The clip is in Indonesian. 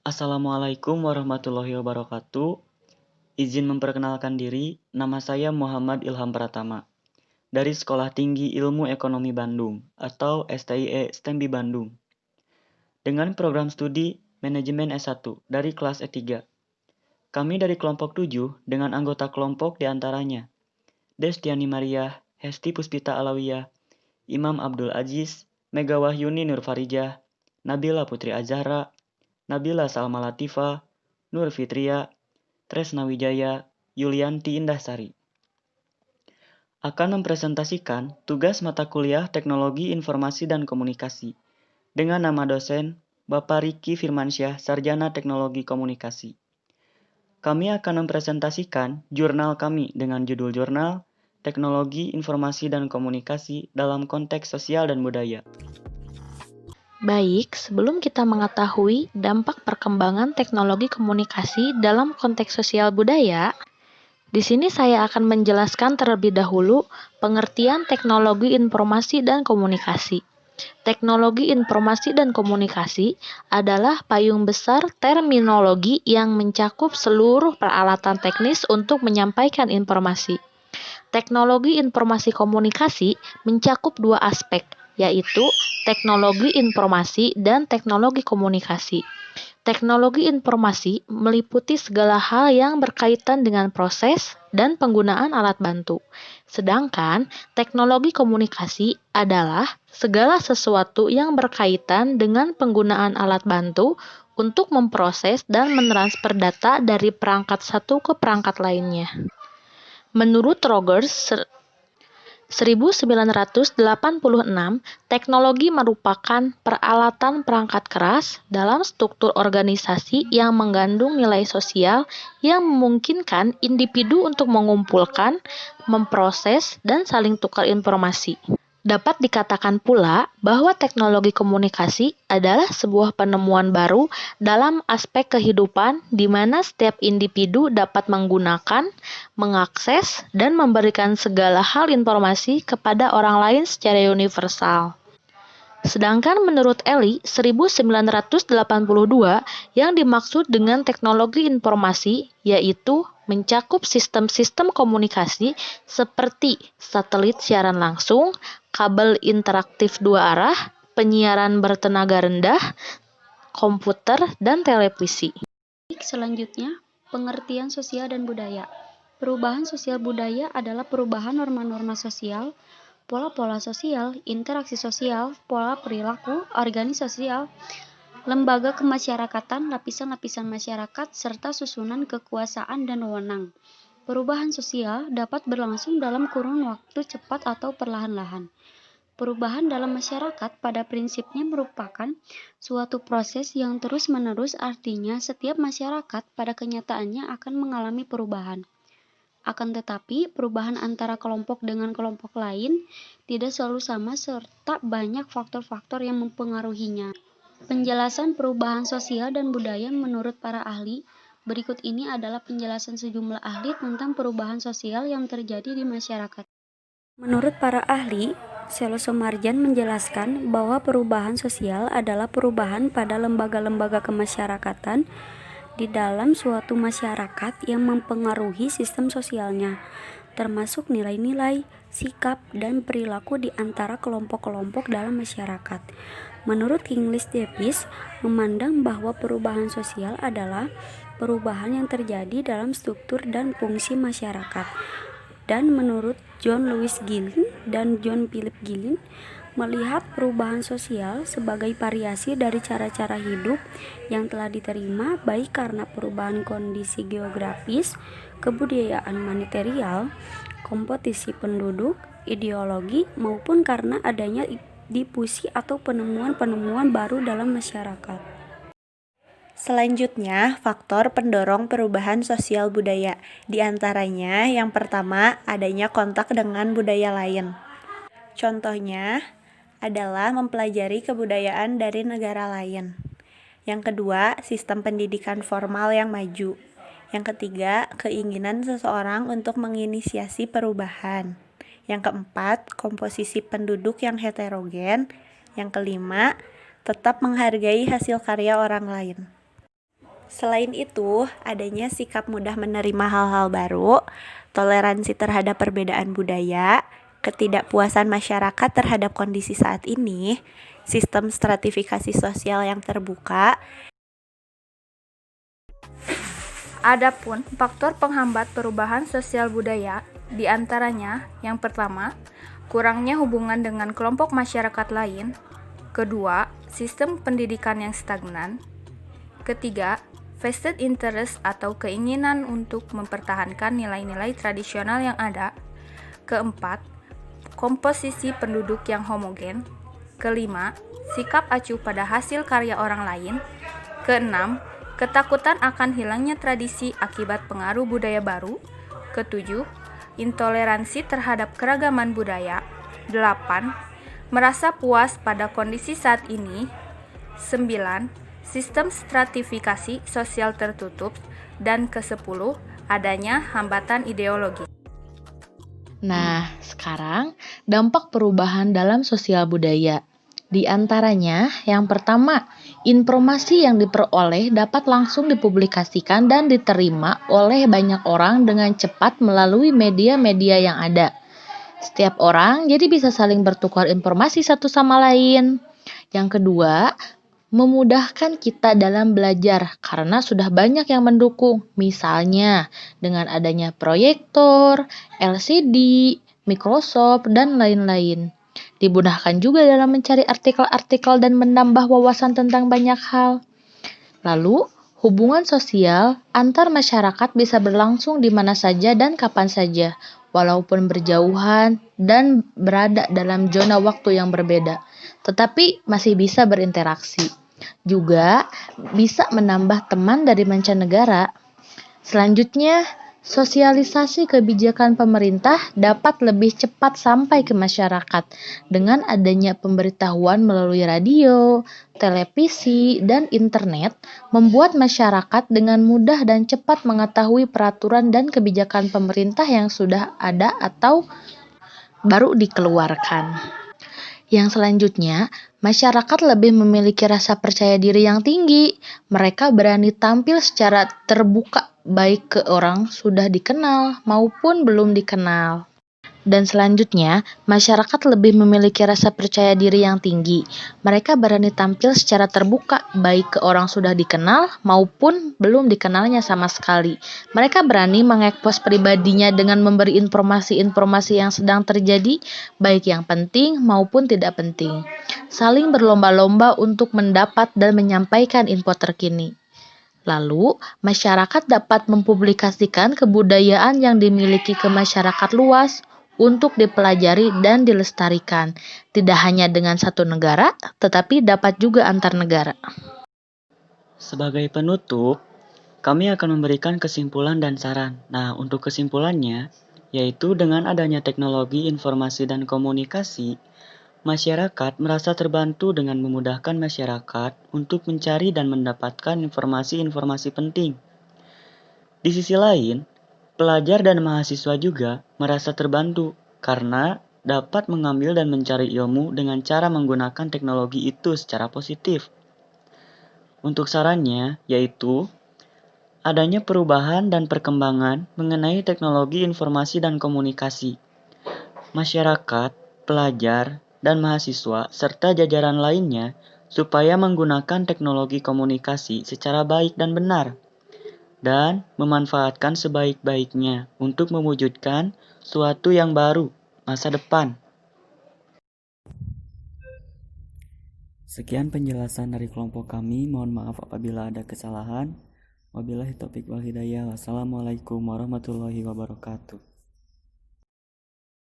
Assalamualaikum warahmatullahi wabarakatuh. Izin memperkenalkan diri, nama saya Muhammad Ilham Pratama dari Sekolah Tinggi Ilmu Ekonomi Bandung atau STIE STEMBI Bandung dengan program studi Manajemen S1 dari kelas E3. Kami dari kelompok 7 dengan anggota kelompok diantaranya Destiani Maria, Hesti Puspita Alawiyah, Imam Abdul Aziz, Mega Wahyuni Nur Farijah, Nabila Putri Azhara, Nabila Salma Latifa, Nur Fitria, Tresna Wijaya, Yulianti Indahsari akan mempresentasikan tugas mata kuliah Teknologi Informasi dan Komunikasi dengan nama dosen Bapak Riki Firmansyah, Sarjana Teknologi Komunikasi. Kami akan mempresentasikan jurnal kami dengan judul jurnal Teknologi Informasi dan Komunikasi dalam konteks sosial dan budaya. Baik, sebelum kita mengetahui dampak perkembangan teknologi komunikasi dalam konteks sosial budaya, di sini saya akan menjelaskan terlebih dahulu pengertian teknologi informasi dan komunikasi. Teknologi informasi dan komunikasi adalah payung besar terminologi yang mencakup seluruh peralatan teknis untuk menyampaikan informasi. Teknologi informasi komunikasi mencakup dua aspek, yaitu teknologi informasi dan teknologi komunikasi. Teknologi informasi meliputi segala hal yang berkaitan dengan proses dan penggunaan alat bantu. Sedangkan teknologi komunikasi adalah segala sesuatu yang berkaitan dengan penggunaan alat bantu untuk memproses dan mentransfer data dari perangkat satu ke perangkat lainnya. Menurut Rogers 1986, teknologi merupakan peralatan perangkat keras dalam struktur organisasi yang mengandung nilai sosial yang memungkinkan individu untuk mengumpulkan, memproses, dan saling tukar informasi. Dapat dikatakan pula bahwa teknologi komunikasi adalah sebuah penemuan baru dalam aspek kehidupan di mana setiap individu dapat menggunakan, mengakses, dan memberikan segala hal informasi kepada orang lain secara universal. Sedangkan menurut Eli 1982, yang dimaksud dengan teknologi informasi yaitu mencakup sistem-sistem komunikasi seperti satelit siaran langsung, kabel interaktif dua arah, penyiaran bertenaga rendah, komputer, dan televisi. Selanjutnya, pengertian sosial dan budaya. Perubahan sosial budaya adalah perubahan norma-norma sosial, pola-pola sosial, interaksi sosial, pola perilaku, organisasi sosial, lembaga kemasyarakatan, lapisan-lapisan masyarakat, serta susunan kekuasaan dan wewenang. Perubahan sosial dapat berlangsung dalam kurun waktu cepat atau perlahan-lahan. Perubahan dalam masyarakat pada prinsipnya merupakan suatu proses yang terus-menerus, artinya setiap masyarakat pada kenyataannya akan mengalami perubahan. Akan tetapi, perubahan antara kelompok dengan kelompok lain tidak selalu sama serta banyak faktor-faktor yang mempengaruhinya. Penjelasan perubahan sosial dan budaya menurut para ahli. Berikut ini adalah penjelasan sejumlah ahli tentang perubahan sosial yang terjadi di masyarakat. Menurut para ahli, Selo Somarjan menjelaskan bahwa perubahan sosial adalah perubahan pada lembaga-lembaga kemasyarakatan di dalam suatu masyarakat yang mempengaruhi sistem sosialnya, termasuk nilai-nilai, sikap, dan perilaku di antara kelompok-kelompok dalam masyarakat. Menurut Kingsley Davis, memandang bahwa perubahan sosial adalah perubahan yang terjadi dalam struktur dan fungsi masyarakat. Dan menurut John Lewis Gillin dan John Philip Gillin, melihat perubahan sosial sebagai variasi dari cara-cara hidup yang telah diterima baik karena perubahan kondisi geografis, kebudayaan material, komposisi penduduk, ideologi, maupun karena adanya difusi atau penemuan-penemuan baru dalam masyarakat. Selanjutnya, faktor pendorong perubahan sosial budaya. Di antaranya, yang pertama, adanya kontak dengan budaya lain. Contohnya adalah mempelajari kebudayaan dari negara lain. Yang kedua, sistem pendidikan formal yang maju. Yang ketiga, keinginan seseorang untuk menginisiasi perubahan. Yang keempat, komposisi penduduk yang heterogen. Yang kelima, tetap menghargai hasil karya orang lain. Selain itu, adanya sikap mudah menerima hal-hal baru, toleransi terhadap perbedaan budaya, ketidakpuasan masyarakat terhadap kondisi saat ini, sistem stratifikasi sosial yang terbuka. Adapun faktor penghambat perubahan sosial budaya, di antaranya yang pertama, kurangnya hubungan dengan kelompok masyarakat lain, kedua, sistem pendidikan yang stagnan, ketiga, vested interest atau keinginan untuk mempertahankan nilai-nilai tradisional yang ada, keempat, komposisi penduduk yang homogen, kelima, sikap acuh pada hasil karya orang lain, keenam, ketakutan akan hilangnya tradisi akibat pengaruh budaya baru, ketujuh, intoleransi terhadap keragaman budaya, 8. Merasa puas pada kondisi saat ini, 9. Sistem stratifikasi sosial tertutup, dan ke-10, adanya hambatan ideologis. Nah, sekarang dampak perubahan dalam sosial budaya. Di antaranya, yang pertama, informasi yang diperoleh dapat langsung dipublikasikan dan diterima oleh banyak orang dengan cepat melalui media-media yang ada. Setiap orang jadi bisa saling bertukar informasi satu sama lain. Yang kedua, memudahkan kita dalam belajar karena sudah banyak yang mendukung. Misalnya, dengan adanya proyektor, LCD, Microsoft, dan lain-lain. Dimudahkan juga dalam mencari artikel-artikel dan menambah wawasan tentang banyak hal. Lalu, hubungan sosial antar masyarakat bisa berlangsung di mana saja dan kapan saja, walaupun berjauhan dan berada dalam zona waktu yang berbeda, tetapi masih bisa berinteraksi. Juga bisa menambah teman dari mancanegara. Selanjutnya, sosialisasi kebijakan pemerintah dapat lebih cepat sampai ke masyarakat dengan adanya pemberitahuan melalui radio, televisi, dan internet, membuat masyarakat dengan mudah dan cepat mengetahui peraturan dan kebijakan pemerintah yang sudah ada atau baru dikeluarkan. Yang selanjutnya, masyarakat lebih memiliki rasa percaya diri yang tinggi. Mereka berani tampil secara terbuka baik ke orang sudah dikenal maupun belum dikenal. Dan selanjutnya, masyarakat lebih memiliki rasa percaya diri yang tinggi. Mereka berani tampil secara terbuka, baik ke orang sudah dikenal maupun belum dikenalnya sama sekali. Mereka berani mengekspos pribadinya dengan memberi informasi-informasi yang sedang terjadi, baik yang penting maupun tidak penting. Saling berlomba-lomba untuk mendapat dan menyampaikan info terkini. Lalu, masyarakat dapat mempublikasikan kebudayaan yang dimiliki ke masyarakat luas untuk dipelajari dan dilestarikan, tidak hanya dengan satu negara, tetapi dapat juga antar negara. Sebagai penutup, kami akan memberikan kesimpulan dan saran. Nah, untuk kesimpulannya, yaitu dengan adanya teknologi informasi dan komunikasi, masyarakat merasa terbantu dengan memudahkan masyarakat untuk mencari dan mendapatkan informasi-informasi penting. Di sisi lain, pelajar dan mahasiswa juga merasa terbantu karena dapat mengambil dan mencari ilmu dengan cara menggunakan teknologi itu secara positif. Untuk sarannya, yaitu adanya perubahan dan perkembangan mengenai teknologi informasi dan komunikasi. Masyarakat, pelajar, dan mahasiswa, serta jajaran lainnya supaya menggunakan teknologi komunikasi secara baik dan benar, dan memanfaatkan sebaik-baiknya untuk mewujudkan suatu yang baru masa depan. Sekian penjelasan dari kelompok kami. Mohon maaf apabila ada kesalahan. Wabillahi taufiq wal hidayah. Wassalamualaikum warahmatullahi wabarakatuh.